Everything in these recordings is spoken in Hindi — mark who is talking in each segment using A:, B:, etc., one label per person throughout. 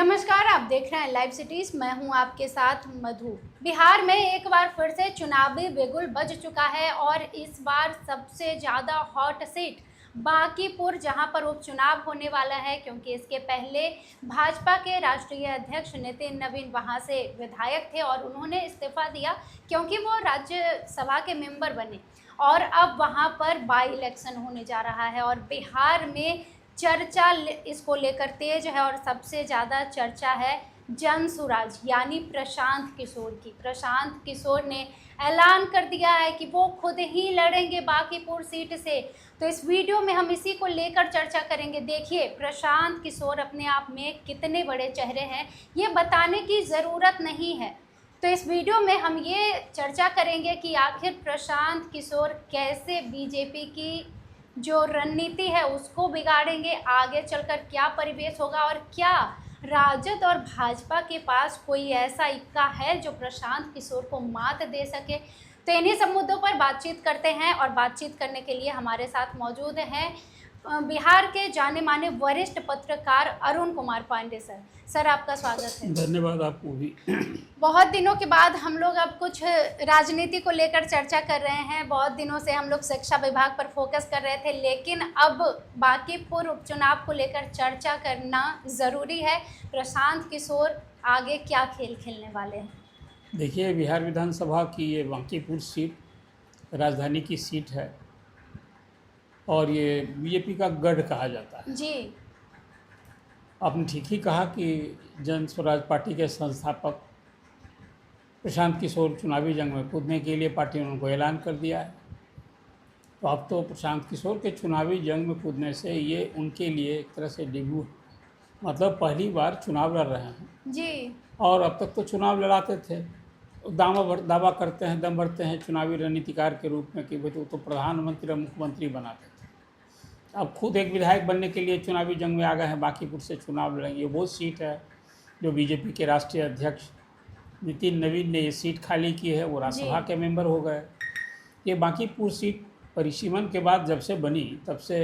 A: नमस्कार, आप देख रहे हैं लाइव सिटीज। मैं हूं आपके साथ मधु। बिहार में एक बार फिर से चुनावी बिगुल बज चुका है और इस बार सबसे ज़्यादा हॉट सीट बांकीपुर, जहां पर उपचुनाव होने वाला है, क्योंकि इसके पहले भाजपा के राष्ट्रीय अध्यक्ष नितिन नवीन वहां से विधायक थे और उन्होंने इस्तीफा दिया क्योंकि वो राज्यसभा के मेंबर बने और अब वहां पर बाई इलेक्शन होने जा रहा है और बिहार में चर्चा इसको लेकर तेज है और सबसे ज़्यादा चर्चा है जनसुराज यानी प्रशांत किशोर की। प्रशांत किशोर ने ऐलान कर दिया है कि वो खुद ही लड़ेंगे बांकीपुर सीट से। तो इस वीडियो में हम इसी को लेकर चर्चा करेंगे। देखिए, प्रशांत किशोर अपने आप में कितने बड़े चेहरे हैं ये बताने की ज़रूरत नहीं है। तो इस वीडियो में हम ये चर्चा करेंगे कि आखिर प्रशांत किशोर कैसे बीजेपी की जो रणनीति है उसको बिगाड़ेंगे, आगे चलकर क्या परिवेश होगा और क्या राजद और भाजपा के पास कोई ऐसा इक्का है जो प्रशांत किशोर को मात दे सके। तो इन्हीं सब मुद्दों पर बातचीत करते हैं और बातचीत करने के लिए हमारे साथ मौजूद हैं बिहार के जाने माने वरिष्ठ पत्रकार अरुण कुमार पांडे सर। सर, आपका स्वागत है।
B: धन्यवाद आपको भी।
A: बहुत दिनों के बाद हम लोग अब कुछ राजनीति को लेकर चर्चा कर रहे हैं। बहुत दिनों से हम लोग शिक्षा विभाग पर फोकस कर रहे थे, लेकिन अब बांकीपुर उपचुनाव को लेकर चर्चा करना ज़रूरी है। प्रशांत किशोर आगे क्या खेल खेलने वाले हैं?
B: देखिए, बिहार विधानसभा की ये बांकीपुर सीट राजधानी की सीट है और ये बीजेपी का गढ़ कहा जाता है
A: जी।
B: आपने ठीक ही कहा कि जन स्वराज पार्टी के संस्थापक प्रशांत किशोर चुनावी जंग में कूदने के लिए पार्टी ने उनको ऐलान कर दिया है। तो अब तो प्रशांत किशोर के चुनावी जंग में कूदने से ये उनके लिए एक तरह से डेब्यू, मतलब पहली बार चुनाव लड़ रहे हैं
A: जी।
B: और अब तक तो चुनाव लड़ाते थे, दावा करते हैं, दम भरते हैं चुनावी रणनीतिकार के रूप में कि भाई तो प्रधानमंत्री और मुख्यमंत्री बनाते थे। अब खुद एक विधायक बनने के लिए चुनावी जंग में आ गए हैं, बांकीपुर से चुनाव लड़ेंगे। वो सीट है जो बीजेपी के राष्ट्रीय अध्यक्ष नितिन नवीन ने ये सीट खाली की है, वो राज्यसभा के मेंबर हो गए। ये बांकीपुर सीट परिसीमन के बाद जब से बनी तब से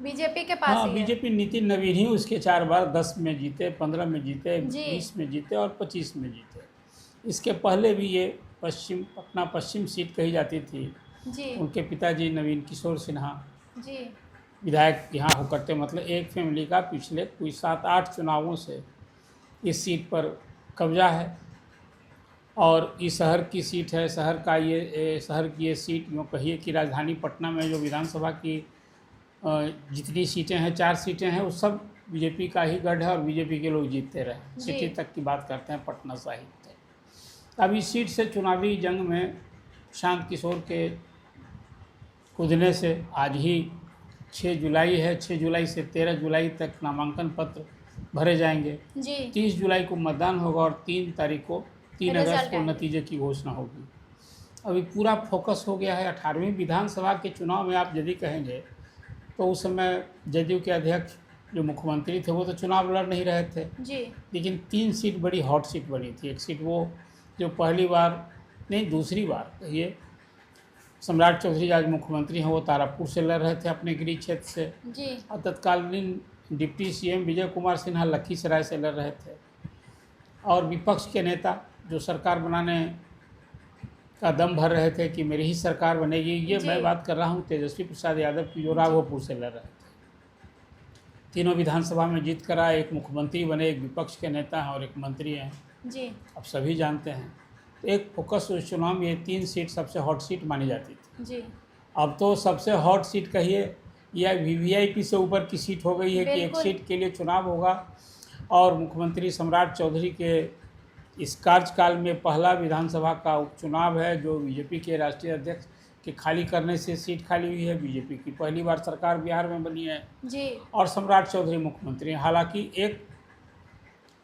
A: बीजेपी के पास ही है।
B: बीजेपी नितिन नवीन ही उसके 4 बार 10 में जीते, 15 में जीते, 20 में जीते और 25 में जीते। इसके पहले भी ये पटना पश्चिम सीट कही जाती थी
A: जी।
B: उनके पिताजी नवीन किशोर सिन्हा
A: जी।
B: विधायक यहाँ होकर थे। मतलब एक फैमिली का पिछले कोई 7-8 चुनावों से इस सीट पर कब्जा है और इस शहर की सीट है। शहर की ये सीट यूँ कहिए कि राजधानी पटना में जो विधानसभा की जितनी सीटें हैं, 4 सीटें हैं, वो सब बीजेपी का ही गढ़ है और बीजेपी के लोग जीतते रहे। सिटी तक की बात करते हैं, पटना साहिब तक। अब इस सीट से चुनावी जंग में प्रशांत किशोर के कूदने से आज ही 6 जुलाई है, 6 जुलाई से 13 जुलाई तक नामांकन पत्र भरे जाएंगे
A: जी।
B: 30 जुलाई को मतदान होगा और 3 अगस्त को नतीजे की घोषणा होगी। अभी पूरा फोकस हो गया है 18वीं विधानसभा के चुनाव में। आप यदि कहेंगे तो उस समय जदयू के अध्यक्ष जो मुख्यमंत्री थे वो तो चुनाव लड़ नहीं रहे थे
A: जी।
B: लेकिन 3 सीट बड़ी हॉट सीट बनी थी। एक सीट वो जो पहली बार नहीं, दूसरी बार कहिए, सम्राट चौधरी आज मुख्यमंत्री हैं, वो तारापुर से लड़ रहे थे अपने गृह क्षेत्र से
A: जी।
B: और तत्कालीन डिप्टी सीएम विजय कुमार सिन्हा लखीसराय से लड़ रहे थे। और विपक्ष के नेता जो सरकार बनाने का दम भर रहे थे कि मेरी ही सरकार बनेगी, ये मैं बात कर रहा हूँ तेजस्वी प्रसाद यादव की, जो राघोपुर से लड़ रहे थे। तीनों विधानसभा में जीत कर आए, एक मुख्यमंत्री बने, एक विपक्ष के नेता हैं और एक मंत्री हैं
A: जी।
B: अब सभी जानते हैं। तो एक फोकस उस चुनाव में ये 3 सीट सबसे हॉट सीट मानी जाती थी
A: जी। अब
B: तो सबसे हॉट सीट कहिए या वीवीआईपी से ऊपर की सीट हो गई है कि एक सीट के लिए चुनाव होगा और मुख्यमंत्री सम्राट चौधरी के इस कार्यकाल में पहला विधानसभा का उपचुनाव है जो बीजेपी के राष्ट्रीय अध्यक्ष के खाली करने से सीट खाली हुई है। बीजेपी की पहली बार सरकार बिहार में बनी है
A: जी।
B: और सम्राट चौधरी मुख्यमंत्री। हालांकि एक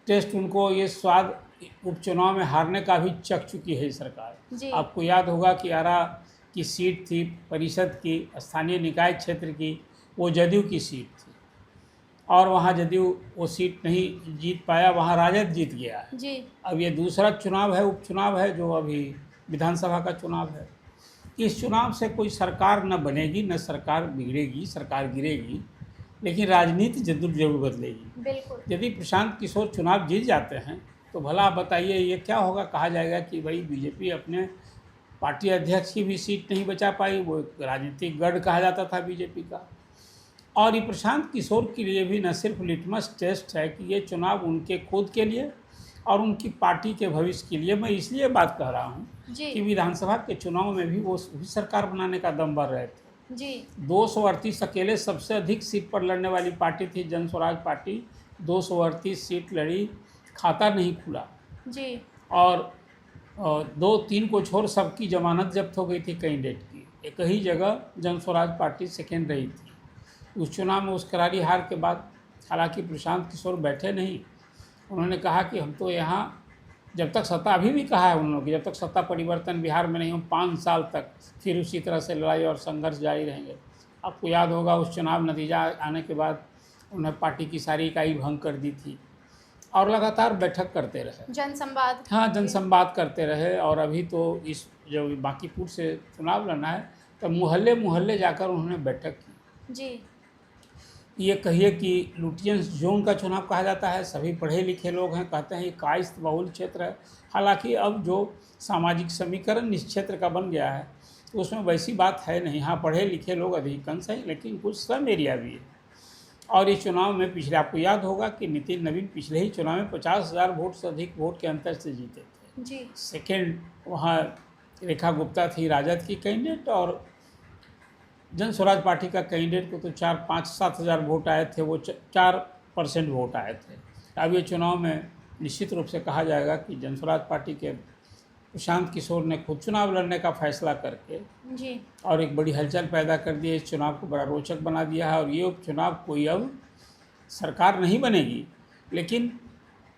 B: टेस्ट उनको ये स्वाद उपचुनाव में हारने का भी चख चुकी है सरकार। आपको याद होगा कि आरा की सीट थी परिषद की, स्थानीय निकाय क्षेत्र की, वो जदयू की सीट थी और वहाँ जदयू वो सीट नहीं जीत पाया, वहाँ राजद जीत गया है
A: जी।
B: अब ये दूसरा चुनाव है, उपचुनाव है जो अभी विधानसभा का चुनाव है। इस चुनाव से कोई सरकार न बनेगी, न सरकार बिगड़ेगी, सरकार गिरेगी। लेकिन राजनीति जरूर बदलेगी।
A: बिल्कुल।
B: यदि प्रशांत किशोर चुनाव जीत जाते हैं तो भला आप बताइए ये क्या होगा। कहा जाएगा कि भाई बीजेपी अपने पार्टी अध्यक्ष की भी सीट नहीं बचा पाई, वो एक राजनीतिक गढ़ कहा जाता था बीजेपी का। और ये प्रशांत किशोर के लिए भी न सिर्फ लिटमस टेस्ट है कि ये चुनाव उनके खुद के लिए और उनकी पार्टी के भविष्य के लिए। मैं इसलिए बात कह रहा हूँ कि विधानसभा के चुनाव में भी वो भी सरकार बनाने का दम भर रहे थे
A: जी।
B: 238 अकेले सबसे अधिक सीट पर लड़ने वाली पार्टी थी जन स्वराज पार्टी। 238 सीट लड़ी, खाता नहीं खुला
A: जी।
B: और 2-3 को छोड़ सबकी जमानत जब्त हो गई थी कैंडिडेट की। एक ही जगह जन स्वराज पार्टी सेकेंड रही थी उस चुनाव में। उस करारी हार के बाद हालांकि प्रशांत किशोर बैठे नहीं, उन्होंने कहा कि हम तो यहाँ जब तक सत्ता, अभी भी कहा है उन्होंने कि जब तक सत्ता परिवर्तन बिहार में नहीं हो 5 साल तक फिर उसी तरह से लड़ाई और संघर्ष जारी रहेंगे। आपको याद होगा उस चुनाव नतीजा आने के बाद उन्होंने पार्टी की सारी इकाई भंग कर दी थी और लगातार बैठक करते रहे,
A: जनसंवाद।
B: हाँ जनसंवाद करते रहे। और अभी तो इस जब बांकीपुर से चुनाव लड़ना है तो मोहल्ले मोहल्ले जाकर उन्होंने बैठक की
A: जी।
B: ये कहिए कि लुटियंस जोन का चुनाव कहा जाता है। सभी पढ़े लिखे लोग हैं, कहते हैं ये कायस्थ बहुल क्षेत्र है। हालांकि अब जो सामाजिक समीकरण इस क्षेत्र का बन गया है तो उसमें वैसी बात है नहीं। हाँ पढ़े लिखे लोग अधिकांश हैं लेकिन कुछ स्लम एरिया भी है। और इस चुनाव में पिछले आपको याद होगा कि नितिन नवीन पिछले ही चुनाव में 50,000 वोट से अधिक वोट के अंतर से जीते थे
A: जी।
B: सेकेंड वहाँ रेखा गुप्ता थी राजद की कैंडिडेट और जन स्वराज पार्टी का कैंडिडेट को तो 4-5-7 हज़ार वोट आए थे, वो 4% वोट आए थे। अब ये चुनाव में निश्चित रूप से कहा जाएगा कि जन स्वराज पार्टी के प्रशांत किशोर ने खुद चुनाव लड़ने का फैसला करके
A: जी।
B: और एक बड़ी हलचल पैदा कर दी है, इस चुनाव को बड़ा रोचक बना दिया है। और ये उपचुनाव कोई अब सरकार नहीं बनेगी लेकिन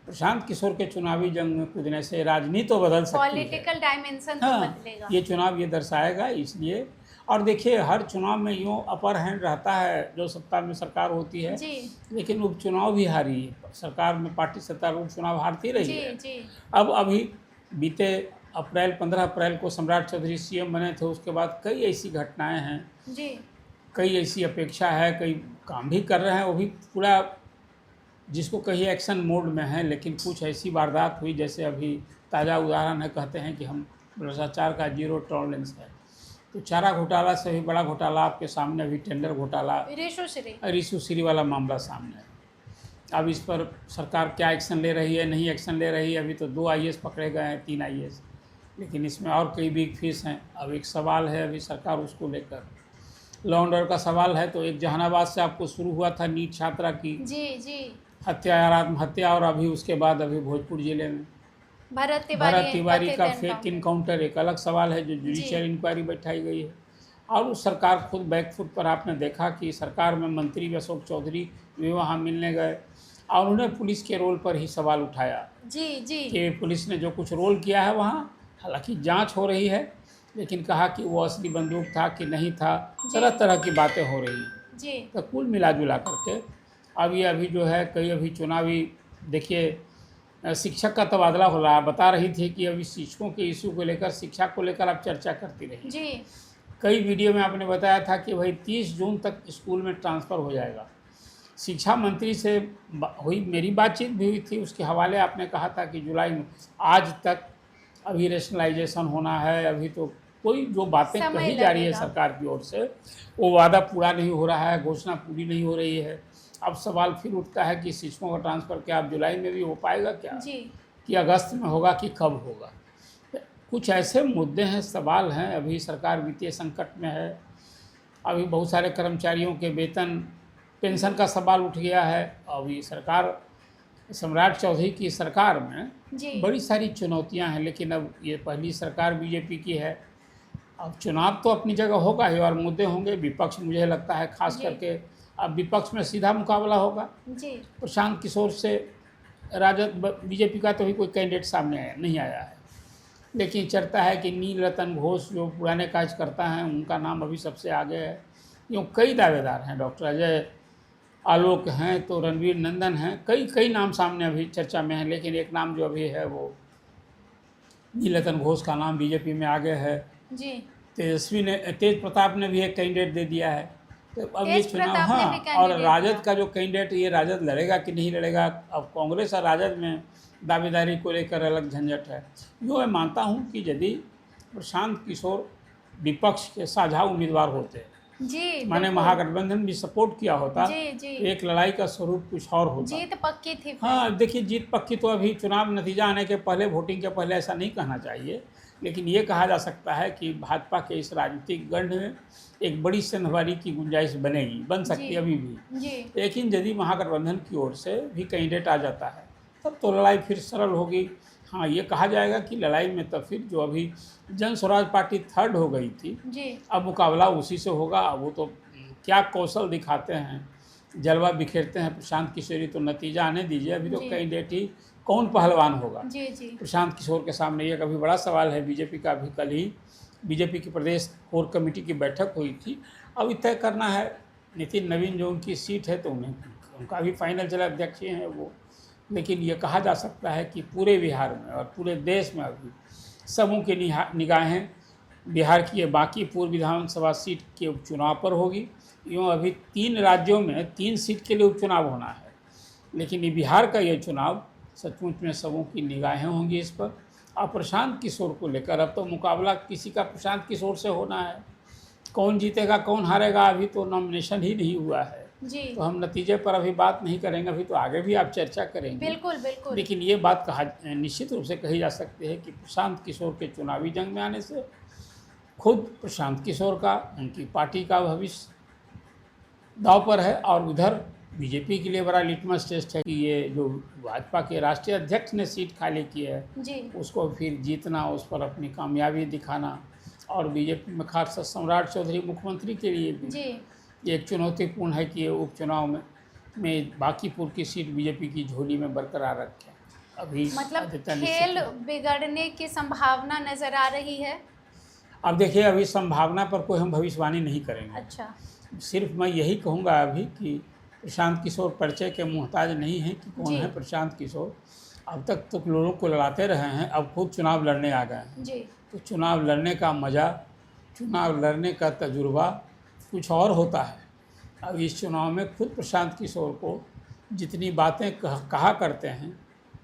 B: प्रशांत किशोर के चुनावी जंग में कूदने से राजनीति तो बदल सकती है,
A: पॉलिटिकल डायमेंशन तो
B: हाँ
A: बदलेगा।
B: ये चुनाव ये दर्शाएगा इसलिए। और देखिए हर चुनाव में यूँ अपर हैंड रहता है जो सत्ता में सरकार होती है
A: जी।
B: लेकिन उपचुनाव भी हारी है सरकार में, पार्टी सत्तारूढ़ चुनाव हारती रही
A: जी
B: है।
A: जी।
B: अब अभी बीते 15 अप्रैल को सम्राट चौधरी सीएम बने थे, उसके बाद कई ऐसी घटनाएं हैं
A: जी।
B: कई ऐसी अपेक्षा है, कई काम भी कर रहे हैं, वो भी पूरा जिसको कहिए एक्शन मोड में है। लेकिन कुछ ऐसी वारदात हुई जैसे अभी ताज़ा उदाहरण है, कहते हैं कि हम भ्रष्टाचार का 0 टॉलरेंस है। तो चारा घोटाला से भी बड़ा घोटाला आपके सामने, अभी टेंडर घोटाला रिशु श्री वाला मामला सामने है। अब इस पर सरकार क्या एक्शन ले रही है, नहीं एक्शन ले रही है। अभी तो 2 IAS पकड़े गए हैं, 3 IAS, लेकिन इसमें और कई बिग फिश हैं। अब एक सवाल है अभी सरकार उसको लेकर, लॉ एंड ऑर्डर का सवाल है। तो एक जहानाबाद से आपको शुरू हुआ था नीट छात्रा की
A: जी
B: हत्या या आत्महत्या, और अभी उसके बाद अभी भोजपुर जिले में भरत तिवारी का फेक इनकाउंटर एक अलग सवाल है जो जुडिशियल इंक्वायरी बैठाई गई है। और उस सरकार खुद बैकफुट पर आपने देखा कि सरकार में मंत्री अशोक चौधरी भी वहाँ मिलने गए और उन्होंने पुलिस के रोल पर ही सवाल उठाया
A: जी
B: कि पुलिस ने जो कुछ रोल किया है वहाँ, हालांकि जांच हो रही है, लेकिन कहा कि वो असली बंदूक था कि नहीं था, तरह तरह की बातें हो रही हैं
A: जी।
B: तो कुल मिला जुला करके अब ये अभी जो है कई अभी चुनावी देखिए शिक्षक का तबादला हो रहा है। बता रही थी कि अभी शिक्षकों के इशू को लेकर, शिक्षा को लेकर आप चर्चा करती रही
A: जी।
B: कई वीडियो में आपने बताया था कि भाई 30 जून तक स्कूल में ट्रांसफ़र हो जाएगा। शिक्षा मंत्री से हुई मेरी बातचीत भी हुई थी, उसके हवाले आपने कहा था कि जुलाई में, आज तक अभी रेशनलाइजेशन होना है। अभी तो कोई जो बातें कही जा रही है सरकार की ओर से वो वादा पूरा नहीं हो रहा है, घोषणा पूरी नहीं हो रही है। अब सवाल फिर उठता है कि शिक्षकों का ट्रांसफ़र क्या अब जुलाई में भी हो पाएगा क्या
A: जी।
B: कि अगस्त में होगा कि कब होगा। कुछ ऐसे मुद्दे हैं, सवाल हैं। अभी सरकार वित्तीय संकट में है, अभी बहुत सारे कर्मचारियों के वेतन पेंशन का सवाल उठ गया है। अभी सरकार सम्राट चौधरी की सरकार में बड़ी सारी चुनौतियां हैं, लेकिन अब ये पहली सरकार बीजेपी की है। अब चुनाव तो अपनी जगह होगा ही और मुद्दे होंगे। विपक्ष मुझे लगता है खास करके अब विपक्ष में सीधा मुकाबला होगा जी। प्रशांत किशोर से राजद बीजेपी का तो भी कोई कैंडिडेट सामने नहीं आया है, लेकिन चर्चा है कि नील रतन घोष जो पुराने कार्यकर्ता हैं उनका नाम अभी सबसे आगे है। यूँ कई दावेदार हैं, डॉक्टर अजय आलोक हैं, तो रणवीर नंदन हैं, कई नाम सामने अभी चर्चा में हैं। लेकिन एक नाम जो अभी है वो नील रतन घोष का नाम बीजेपी में आगे है जी। तेज प्रताप ने भी एक कैंडिडेट दे दिया है। तो अब ये
A: तेज
B: चुनाव,
A: प्रताप ने भी
B: हाँ, और
A: कैंडिडेट
B: राजद
A: दिया।
B: का जो कैंडिडेट, ये राजद लड़ेगा कि नहीं लड़ेगा, अब कांग्रेस और राजद में दावेदारी को लेकर अलग झंझट है। यूँ मैं मानता हूँ कि यदि प्रशांत किशोर विपक्ष के साझा उम्मीदवार होते,
A: जी
B: माने
A: बिल्कुल।
B: महागठबंधन भी सपोर्ट किया होता,
A: जी जी।
B: तो एक लड़ाई का स्वरूप कुछ और होता।
A: जीत पक्की थी फिर।
B: हाँ, देखिए, जीत पक्की तो अभी चुनाव नतीजा आने के पहले, वोटिंग के पहले ऐसा नहीं कहना चाहिए, लेकिन ये कहा जा सकता है कि भाजपा के इस राजनीतिक गढ़ में एक बड़ी सेंधमारी की गुंजाइश बनेगी, बन सकती
A: जी
B: है अभी भी।
A: जी
B: लेकिन यदि महागठबंधन की ओर से भी कैंडिडेट आ जाता है, तब तो लड़ाई फिर सरल होगी। हाँ, ये कहा जाएगा कि लड़ाई में तब फिर जो अभी जन स्वराज पार्टी थर्ड हो गई थी,
A: जी
B: अब मुकाबला उसी से होगा। वो तो क्या कौशल दिखाते हैं, जलवा बिखेरते हैं प्रशांत किशोरी, तो नतीजा आने दीजिए। अभी तो
A: जी
B: कैंडिडेट ही कौन पहलवान होगा
A: जी जी
B: प्रशांत किशोर के सामने, ये कभी बड़ा सवाल है। बीजेपी का भी कल ही बीजेपी की प्रदेश कोर कमेटी की बैठक हुई थी, अब तय करना है नितिन नवीन जो उनकी सीट है, तो उन्हें उनका भी फाइनल जिला अध्यक्ष ही हैं वो। लेकिन ये कहा जा सकता है कि पूरे बिहार में और पूरे देश में अभी सबों की निगाहें बिहार की ये बाकी पूर्व विधानसभा सीट के उपचुनाव पर होगी। यूँ अभी 3 राज्यों में 3 सीट के लिए उपचुनाव होना है, लेकिन ये बिहार का ये चुनाव सचमुच में सबों की निगाहें होंगी इस पर। और प्रशांत किशोर को लेकर अब तो मुकाबला किसी का प्रशांत किशोर से होना है। कौन जीतेगा कौन हारेगा, अभी तो नॉमिनेशन ही नहीं हुआ है,
A: जी
B: तो हम नतीजे पर अभी बात नहीं करेंगे, अभी तो आगे भी आप चर्चा करेंगे।
A: बिल्कुल बिल्कुल।
B: लेकिन ये बात निश्चित रूप से कही जा सकती है कि प्रशांत किशोर के चुनावी जंग में आने से खुद प्रशांत किशोर का, उनकी पार्टी का भविष्य दांव पर है। और उधर बीजेपी के लिए बड़ा लिटमस टेस्ट है कि ये जो भाजपा के राष्ट्रीय अध्यक्ष ने सीट खाली की है,
A: जी
B: उसको फिर जीतना, उस पर अपनी कामयाबी दिखाना। और बीजेपी में खास सम्राट चौधरी मुख्यमंत्री के लिए भी
A: जी
B: एक चुनौतीपूर्ण है कि ये उपचुनाव में बांकीपुर की सीट बीजेपी की झोली में बरकरार रखें। अभी
A: मतलब
B: आदित्य
A: खेल
B: निश्चित
A: बिगड़ने की संभावना नजर आ रही है।
B: अब देखिए, अभी संभावना पर कोई हम भविष्यवाणी नहीं करेंगे।
A: अच्छा
B: सिर्फ मैं यही कहूँगा अभी कि प्रशांत किशोर परिचय के मुहताज नहीं है कि कौन
A: जी।
B: है प्रशांत किशोर। अब तक तो लोगों को लड़ाते रहे हैं, अब खुद चुनाव लड़ने आ गए हैं,
A: जी
B: तो चुनाव लड़ने का मज़ा, चुनाव लड़ने का तजुर्बा कुछ और होता है। अब इस चुनाव में खुद प्रशांत किशोर को जितनी बातें कहा करते हैं,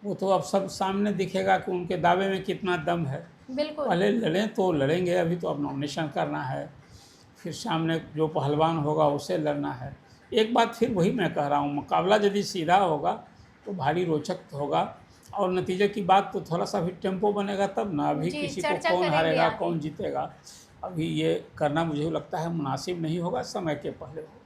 B: वो तो अब सब सामने दिखेगा कि उनके दावे में कितना दम है।
A: बिल्कुल।
B: पहले लड़ें तो लड़ेंगे, अभी तो अब नॉमिनेशन करना है, फिर सामने जो पहलवान होगा उसे लड़ना है। एक बात फिर वही मैं कह रहा हूँ, मुकाबला यदि सीधा होगा तो भारी रोचक होगा, और नतीजे की बात तो थोड़ा सा भी टेम्पो बनेगा तब ना। अभी
A: जी,
B: किसी को
A: चर्चा
B: कौन
A: करेंगे
B: हारेगा
A: आगे।
B: कौन जीतेगा, अभी ये करना मुझे लगता है मुनासिब नहीं होगा, समय के पहले हो।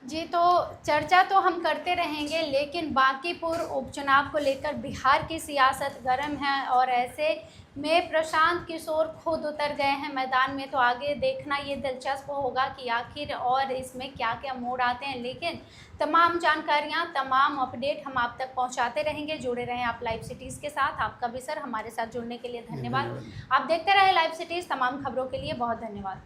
A: जी, तो चर्चा तो हम करते रहेंगे, लेकिन बांकीपुर उपचुनाव को लेकर बिहार की सियासत गर्म है और ऐसे में प्रशांत किशोर खुद उतर गए हैं मैदान में। तो आगे देखना ये दिलचस्प होगा कि आखिर और इसमें क्या क्या मोड़ आते हैं। लेकिन तमाम जानकारियां, तमाम अपडेट हम आप तक पहुंचाते रहेंगे। जुड़े रहें आप लाइव सिटीज़ के साथ। आपका भी सर हमारे साथ जुड़ने के लिए धन्यवाद। आप देखते रहें लाइव सिटीज़। तमाम खबरों के लिए बहुत धन्यवाद।